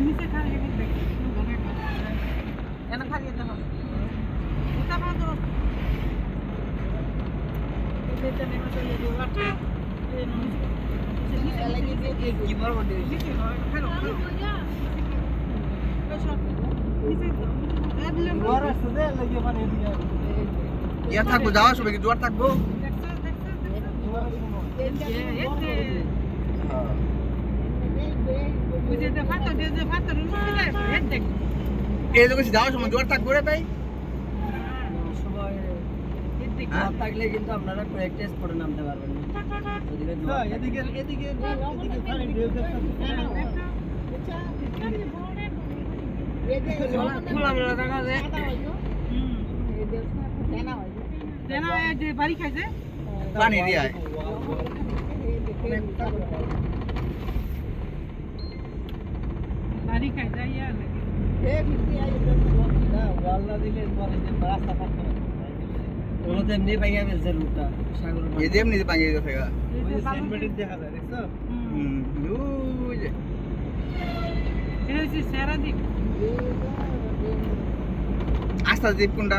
নিচে খালি দেখি এনা খালি দেখো ওটা বাঁধো এটা নেমে চলে যাবে কি বড় বড় নিচে হয় খালো জোয়ার আসছে লাগিয়ে পানি দিয়ে ইয়া থাকবো যাওয়ার সময় কি জোয়ার থাকবো এই লোক যাওয়ার সময় জোয়ার থাকবো রে ভাই সময় থাকলে কিন্তু আপনারা প্র্যাকটিস করে নামতে পারবেন না এদিকে এদিকে এদিকে পানি ঢেউ খোলা মেলা জায়গা যে বাড়ি খাইছে পানি দিয়ে বাড়ি খাই যাই এমনি পাইয়া ফেলছে রুটটা সাগর এই যে এমনি পানি দিয়ে ফেগা দেখা যায় দেখছো ওই যে সেরা দিক আস্তা দ্বীপ কোনটা